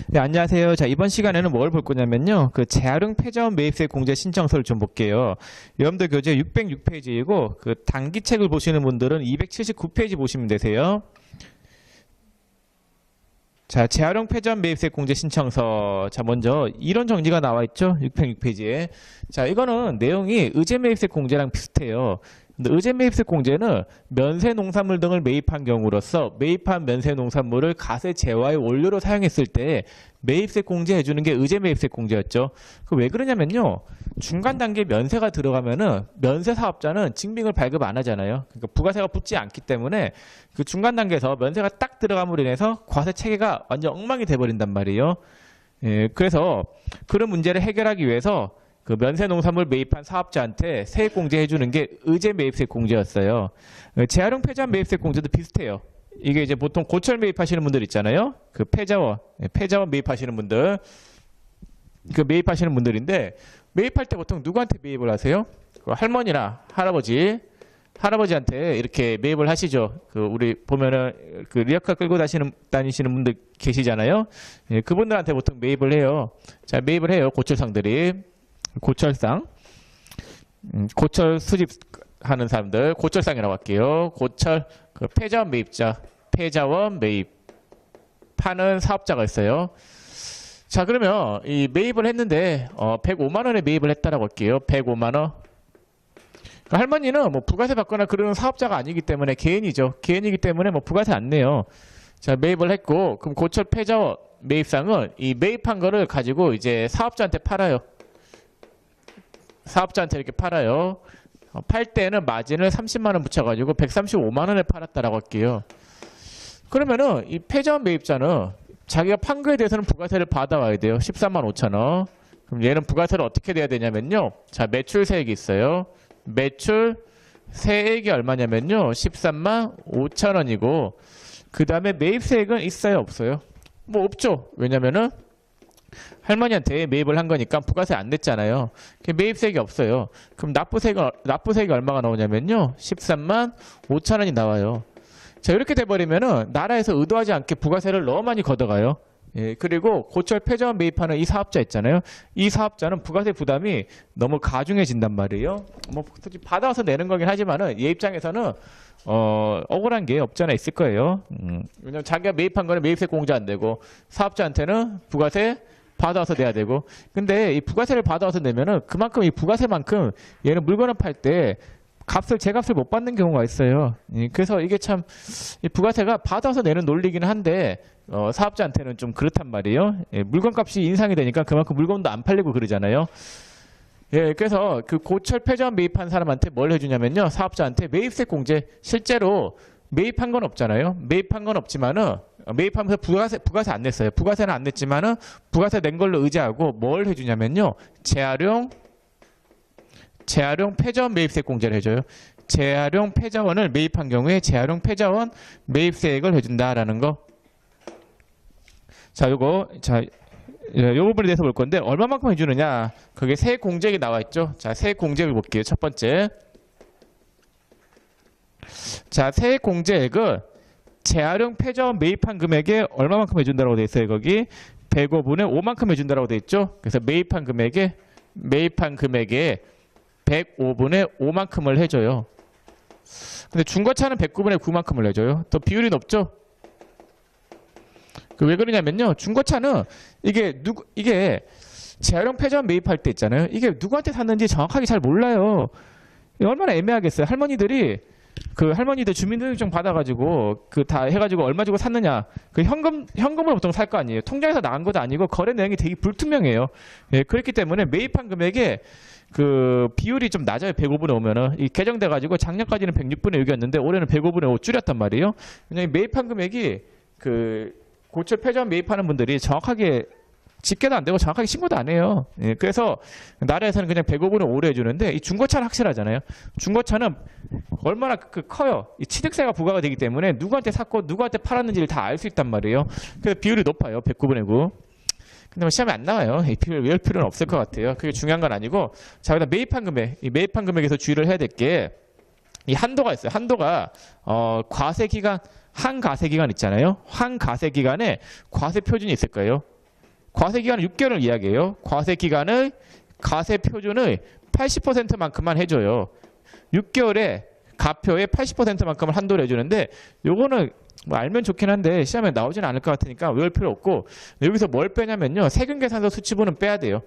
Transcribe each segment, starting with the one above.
네, 안녕하세요. 자, 이번 시간에는 뭘 볼 거냐면요. 그 재활용 폐자원 매입세 공제 신청서를 좀 볼게요. 여러분들 교재 606페이지이고, 그 단기책을 보시는 분들은 279페이지 보시면 되세요. 자, 재활용 폐자원 매입세 공제 신청서. 자, 먼저 이런 정리가 나와 있죠. 606페이지에. 자, 이거는 내용이 의제 매입세 공제랑 비슷해요. 근데 의제 매입세 공제는 면세 농산물 등을 매입한 경우로서 매입한 면세 농산물을 가세 재화의 원료로 사용했을 때 매입세 공제 해주는 게 의제 매입세 공제였죠. 그 왜 그러냐면요. 중간 단계 면세가 들어가면은 면세 사업자는 증빙을 발급 안 하잖아요. 그러니까 부가세가 붙지 않기 때문에 그 중간 단계에서 면세가 딱 들어감으로 인해서 과세 체계가 완전 엉망이 돼버린단 말이에요. 예, 그래서 그런 문제를 해결하기 위해서 그 면세 농산물 매입한 사업자한테 세액 공제 해주는 게 의제 매입세 공제였어요. 재활용 폐자원 매입세 공제도 비슷해요. 이게 이제 보통 고철 매입하시는 분들 있잖아요. 그 폐자원 매입하시는 분들, 그 매입하시는 분들인데 매입할 때 보통 누구한테 매입을 하세요? 그 할머니나 할아버지한테 이렇게 매입을 하시죠. 그 우리 보면은 그 리어카 끌고 다니시는 분들 계시잖아요. 예, 그분들한테 보통 매입을 해요. 자, 매입을 해요. 고철상들이. 고철상, 고철 수집하는 사람들, 고철상이라고 할게요. 고철, 그 폐자원 매입자, 폐자원 매입 파는 사업자가 있어요. 자, 그러면 이 매입을 했는데 105만 원에 매입을 했다라고 할게요. 105만 원. 그러니까 할머니는 뭐 부가세 받거나 그런 사업자가 아니기 때문에 개인이죠. 개인이기 때문에 뭐 부가세 안 내요. 자, 매입을 했고, 그럼 고철 폐자원 매입상은 이 매입한 거를 가지고 이제 사업자한테 팔아요. 사업자한테 이렇게 팔아요. 팔 때는 마진을 30만 원 붙여가지고 135만 원에 팔았다라고 할게요. 그러면은 이 폐자원 매입자는 자기가 판 거에 대해서는 부가세를 받아와야 돼요. 13만 5천 원. 그럼 얘는 부가세를 어떻게 내야 되냐면요. 자, 매출세액이 있어요. 매출세액이 얼마냐면요. 13만 5천 원이고 그 다음에 매입세액은 있어요? 없어요? 뭐 없죠. 왜냐면은 할머니한테 매입을 한 거니까 부가세 안 냈잖아요. 매입세액이 없어요. 그럼 납부세액이 얼마가 나오냐면요. 13만 5천 원이 나와요. 자, 이렇게 돼버리면은 나라에서 의도하지 않게 부가세를 너무 많이 걷어가요. 예, 그리고 고철 폐자원 매입하는 이 사업자 있잖아요. 이 사업자는 부가세 부담이 너무 가중해진단 말이에요. 뭐 솔직히 받아와서 내는 거긴 하지만은 얘 입장에서는 억울한 게 없지 않아 있을 거예요. 왜냐면 자기가 매입한 거는 매입세 공제 안 되고 사업자한테는 부가세 받아와서 내야 되고. 근데 이 부가세를 받아와서 내면은 그만큼 이 부가세만큼 얘는 물건을 팔 때 제값을 못 받는 경우가 있어요. 그래서 이게 참 이 부가세가 받아서 내는 논리긴 한데 사업자한테는 좀 그렇단 말이에요. 예, 물건값이 인상이 되니까 그만큼 물건도 안 팔리고 그러잖아요. 예, 그래서 그 고철 폐자원 매입한 사람한테 뭘 해주냐면요. 사업자한테 매입세 공제, 실제로 매입한 건 없잖아요. 매입한 건 없지만은 매입하면서 부가세 안 냈어요. 부가세는 안 냈지만은 부가세 낸 걸로 의지하고 뭘 해주냐면요. 재활용 폐자원 매입세 공제를 해줘요. 재활용 폐자원을 매입한 경우에 재활용 폐자원 매입세액을 해준다라는 거. 자, 요 부분에 대해서 볼 건데 얼마만큼 해주느냐. 그게 세액 공제액이 나와 있죠. 자, 세액 공제액을 볼게요. 첫 번째. 자, 세액 공제액은 재활용 폐자원 매입한 금액에 얼마만큼 해준다라고 돼 있어요. 거기 105분의 5만큼 해준다라고 돼 있죠. 그래서 매입한 금액에 105분의 5만큼을 해줘요. 근데 중고차는 109분의 9만큼을 해줘요. 더 비율이 높죠? 왜 그러냐면요. 중고차는 이게 재활용 폐자원 매입할 때 있잖아요. 이게 누구한테 샀는지 정확하게 잘 몰라요. 얼마나 애매하겠어요. 할머니들 주민등록증 받아가지고 그 다 해가지고 얼마 주고 샀느냐. 그 현금으로 보통 살 거 아니에요. 통장에서 나간 것도 아니고 거래 내용이 되게 불투명해요. 예, 그렇기 때문에 매입한 금액에 그 비율이 좀 낮아요. 105분의 5면은 이 개정돼가지고 작년까지는 106분의 6이었는데 올해는 105분의 5 줄였단 말이에요. 왜냐면 매입한 금액이 그 고철 폐자원 매입하는 분들이 정확하게 집계도 안 되고 정확하게 신고도 안 해요. 예, 그래서 나라에서는 그냥 105분의 5로 해주는데 이 중고차는 확실하잖아요. 중고차는 얼마나 커요. 이 취득세가 부과가 되기 때문에 누구한테 샀고 누구한테 팔았는지를 다 알 수 있단 말이에요. 그래서 비율이 높아요. 109분의 9. 근데 뭐 시험에 안 나와요. 이 비율을 외울 필요는 없을 것 같아요. 그게 중요한 건 아니고. 자, 그다음 매입한 금액. 이 매입한 금액에서 주의를 해야 될 게 이 한도가 있어요. 한도가 과세 기간, 한가세 기간 있잖아요. 한가세 기간에 과세 표준이 있을 거예요. 과세 기간은 6개월을 이야기해요. 과세 기간을 과세 표준의 80%만큼만 해줘요. 6개월에 가표의 80%만큼을 한도를 해주는데 요거는 뭐 알면 좋긴 한데 시험에 나오진 않을 것 같으니까 외울 필요 없고 여기서 뭘 빼냐면요. 세금계산서 수치부는 빼야 돼요.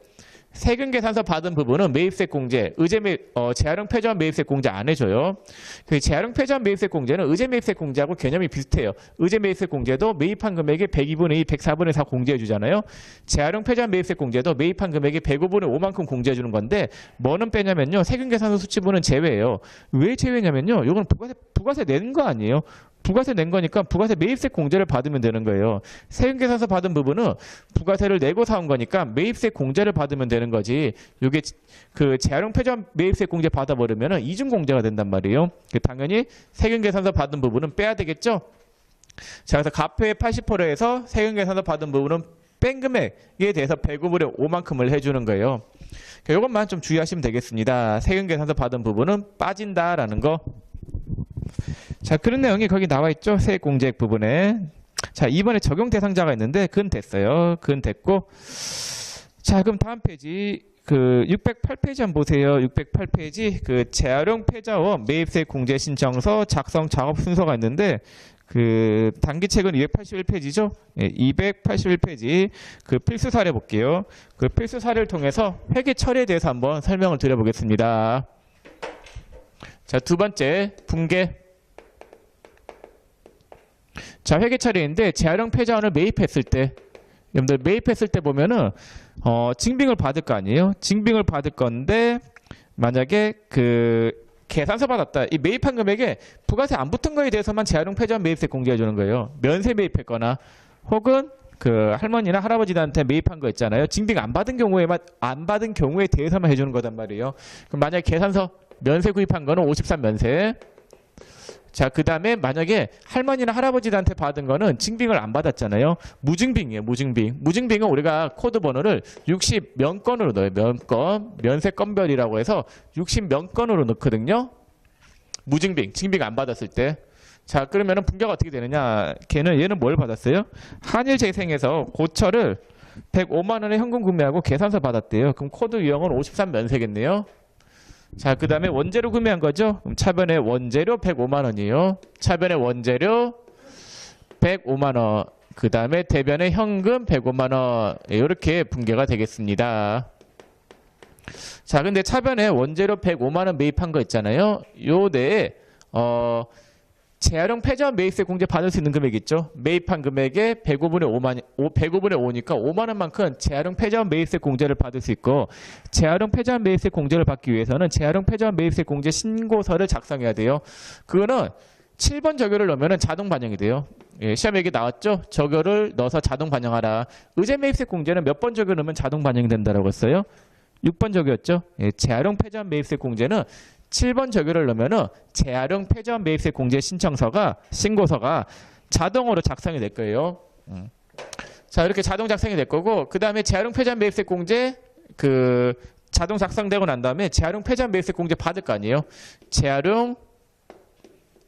세금계산서 받은 부분은 매입세 공제, 재활용 폐자원 매입세 공제 안 해줘요. 그 재활용 폐자원 매입세 공제는 의제 매입세 공제하고 개념이 비슷해요. 의제 매입세 공제도 매입한 금액의 102분의 2, 104분의 4 공제해 주잖아요. 재활용 폐자원 매입세 공제도 매입한 금액의 105분의 5만큼 공제해 주는 건데 뭐는 빼냐면요. 세금계산서 수치부는 제외예요. 왜 제외냐면요. 이건 부가세 내는 거 아니에요. 부가세 낸 거니까 부가세 매입세 공제를 받으면 되는 거예요. 세금계산서 받은 부분은 부가세를 내고 사온 거니까 매입세 공제를 받으면 되는 거지. 이게 그 재활용 폐자원 매입세 공제 받아버리면 이중 공제가 된단 말이에요. 당연히 세금계산서 받은 부분은 빼야 되겠죠. 자, 그래서 가표의 80%에서 세금계산서 받은 부분은 뺀 금액에 대해서 105분의 5만큼을 해주는 거예요. 이것만 좀 주의하시면 되겠습니다. 세금계산서 받은 부분은 빠진다라는 거. 자, 그런 내용이 거기 나와 있죠. 세액공제액 부분에. 자, 이번에 적용 대상자가 있는데 그건 됐어요. 그건 됐고. 자, 그럼 다음 페이지 그 608페이지 한번 보세요. 608페이지 그 재활용 폐자원 매입세 공제 신청서 작성 작업 순서가 있는데 그 단기책은 281페이지죠. 예, 281페이지 그 필수 사례 볼게요. 그 필수 사례를 통해서 회계 처리에 대해서 한번 설명을 드려보겠습니다. 자, 두 번째 분계. 자, 회계 처리인데 재활용 폐자원을 매입했을 때, 여러분들 매입했을 때 보면은 징빙을 받을 거 아니에요? 징빙을 받을 건데 만약에 그 계산서 받았다. 이 매입한 금액에 부가세 안 붙은 거에 대해서만 재활용 폐자원 매입세 공제해 주는 거예요. 면세 매입했거나 혹은 그 할머니나 할아버지한테 매입한 거 있잖아요. 징빙 안 받은 경우에 대해서만 해주는 거단 말이에요. 그럼 만약에 계산서 면세 구입한 거는 53 면세. 자, 그 다음에 만약에 할머니나 할아버지한테 받은 거는 징빙을 안 받았잖아요. 무징빙이에요. 무징빙. 무징빙은 우리가 코드 번호를 60 면건으로 넣어요. 면건. 면세 건별이라고 해서 60 면건으로 넣거든요. 무징빙. 징빙 안 받았을 때. 자, 그러면은 분계가 어떻게 되느냐. 얘는 뭘 받았어요? 한일재생에서 고철을 105만 원에 현금 구매하고 계산서 받았대요. 그럼 코드 유형은 53 면세겠네요. 자, 그 다음에 원재료 구매한 거죠. 그럼 차변의 원재료 105만 원이에요. 차변의 원재료 105만 원. 그 다음에 대변의 현금 105만 원. 이렇게 분계가 되겠습니다. 자, 근데 차변에 원재료 105만 원 매입한 거 있잖아요. 요 내에 재활용 폐자원 매입세 공제 받을 수 있는 금액 있죠. 매입한 금액의 105분의 5니까 5만 원만큼 재활용 폐자원 매입세 공제를 받을 수 있고, 재활용 폐자원 매입세 공제를 받기 위해서는 재활용 폐자원 매입세 공제 신고서를 작성해야 돼요. 그거는 7번 적요를 넣으면 자동 반영이 돼요. 예, 시험에 이게 나왔죠. 적요를 넣어서 자동 반영하라. 의제 매입세 공제는 몇 번 적요 넣으면 자동 반영이 된다라고 했어요. 6번 적요였죠. 예, 재활용 폐자원 매입세 공제는 7번 적요를 넣으면은 재활용 폐자원 매입세 공제 신고서가 자동으로 작성이 될 거예요. 자, 이렇게 자동 작성이 될 거고, 그 다음에 재활용 폐자원 매입세 공제 그 자동 작성되고 난 다음에 재활용 폐자원 매입세 공제 받을 거 아니에요. 재활용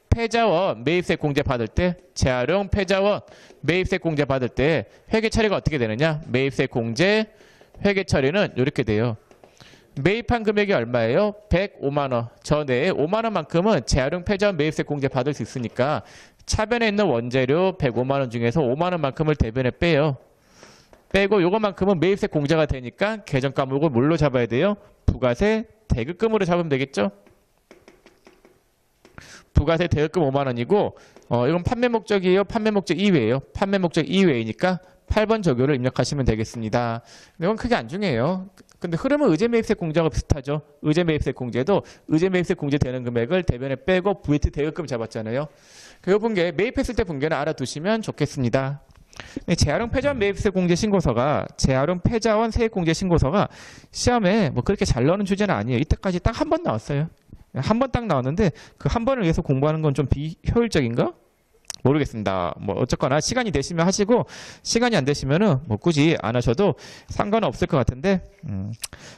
폐자원 매입세 공제 받을 때, 재활용 폐자원 매입세 공제 받을 때 회계 처리가 어떻게 되느냐? 매입세 공제 회계 처리는 이렇게 돼요. 매입한 금액이 얼마예요? 105만 원. 전에 5만 원만큼은 재활용 폐자원 매입세 공제 받을 수 있으니까 차변에 있는 원재료 105만 원 중에서 5만 원만큼을 대변에 빼요. 빼고 요것만큼은 매입세 공제가 되니까 계정 과목을 뭘로 잡아야 돼요? 부가세 대급금으로 잡으면 되겠죠? 부가세 대급금 5만 원이고 이건 판매 목적이에요? 판매 목적 이외예요? 판매 목적 이외이니까 8번 적요를 입력하시면 되겠습니다. 이건 크게 안 중요해요. 근데 흐름은 의제 매입세 공제하고 비슷하죠. 의제 매입세 공제도 의제 매입세 공제 되는 금액을 대변에 빼고 VAT 대급금 잡았잖아요. 그 분계 매입했을 때 분계는 알아두시면 좋겠습니다. 재활용 폐자원 매입세 공제 신고서가 재활용 폐자원 세액 공제 신고서가 시험에 뭐 그렇게 잘 나오는 주제는 아니에요. 이때까지 딱 한 번 나왔어요. 한 번 딱 나왔는데 그 한 번을 위해서 공부하는 건 좀 비효율적인가? 모르겠습니다. 뭐 어쨌거나 시간이 되시면 하시고, 시간이 안 되시면은 뭐 굳이 안 하셔도 상관은 없을 것 같은데.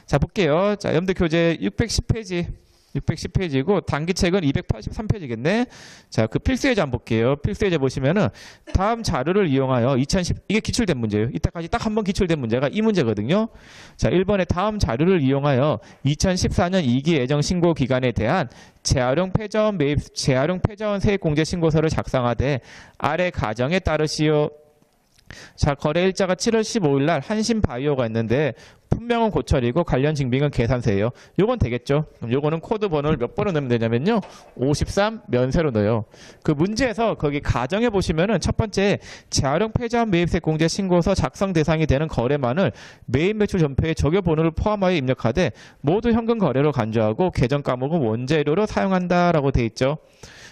자, 볼게요. 자, 여러분들 교재 610페이지 610페이지고 단기책은 283페이지겠네. 자, 그 필수예제 한번 볼게요. 필수예제 보시면은 다음 자료를 이용하여 2010 이게 기출된 문제예요. 이때까지 딱 한 번 기출된 문제가 이 문제거든요. 자, 1번에 다음 자료를 이용하여 2014년 2기 예정 신고 기간에 대한 재활용 폐자원 매입 재활용 폐자원 세액 공제 신고서를 작성하되 아래 가정에 따르시오. 자, 거래일자가 7월 15일 날 한신바이오가 있는데 품명은 고철이고 관련 증빙은 계산서예요. 요건 되겠죠. 그럼 요거는 코드 번호를 몇 번을 넣으면 되냐면요. 53 면세로 넣어요. 그 문제에서 거기 가정에 보시면은 첫 번째 재활용 폐자원 매입세 공제 신고서 작성 대상이 되는 거래만을 매입 매출 전표에 적요 번호를 포함하여 입력하되 모두 현금 거래로 간주하고 계정 과목은 원재료로 사용한다라고 돼 있죠.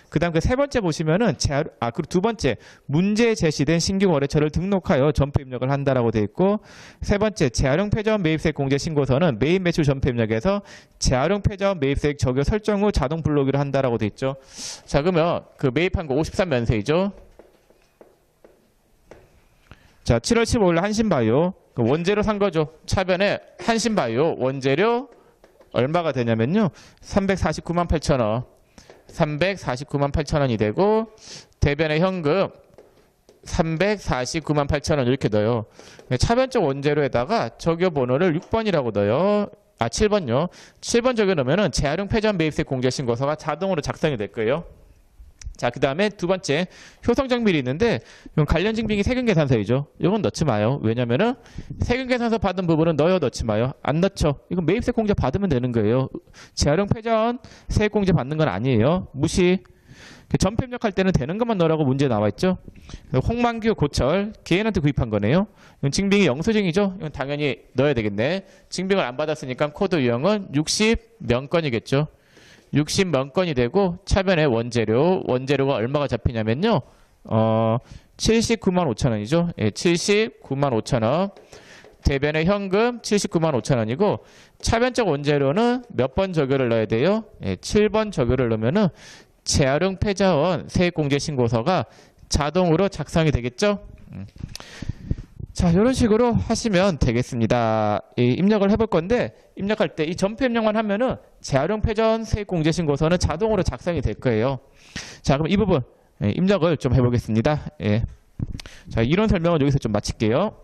그 다음 그 세 번째 보시면은 그리고 두 번째 문제에 제시된 신규 거래처를 등록하여 전표 입력을 한다라고 되어 있고 세 번째 재활용 폐자원 매입세액 공제 신고서는 매입 매출 전표 입력에서 재활용 폐자원 매입세액 적용 설정 후 자동 불러오기를 한다라고 되어 있죠. 자, 그러면 그 매입한 거 53면세이죠. 자, 7월 15일 한신바이오 그 원재료 산 거죠. 차변에 한신바이오 원재료 얼마가 되냐면요. 349만 8천 원. 349만 8천 원이 되고 대변의 현금 349만 8천 원 이렇게 넣어요. 차변적 원재료에다가 적요 번호를 6번이라고 넣어요. 7번요. 7번 적요 넣으면은 재활용 폐자원 매입세 공제 신고서가 자동으로 작성이 될 거예요. 자, 그 다음에 두 번째 효성정밀이 있는데 이건 관련 증빙이 세금계산서이죠. 이건 넣지 마요. 왜냐면은 세금계산서 받은 부분은 넣어요, 넣지 마요. 안 넣죠. 이건 매입세 공제 받으면 되는 거예요. 재활용 폐자원 세액 공제 받는 건 아니에요. 무시. 전표 입력할 때는 되는 것만 넣으라고 문제 나와 있죠. 홍만규 고철 개인한테 구입한 거네요. 이건 증빙이 영수증이죠. 이건 당연히 넣어야 되겠네. 증빙을 안 받았으니까 코드 유형은 60명건이겠죠. 60명건이 되고 차변에 원재료가 얼마가 잡히냐면요. 79만 5천 원이죠. 예, 79만 5천 원. 대변의 현금 79만 5천 원이고 차변적 원재료는 몇 번 적요를 넣어야 돼요? 예, 7번 적요를 넣으면은 재활용 폐자원 세액공제 신고서가 자동으로 작성이 되겠죠? 자, 이런 식으로 하시면 되겠습니다. 입력을 해볼 건데 입력할 때 이 전표 입력만 하면은 재활용 폐자원 세액 공제 신고서는 자동으로 작성이 될 거예요. 자, 그럼 이 부분 입력을 좀 해보겠습니다. 예. 자, 이론 설명은 여기서 좀 마칠게요.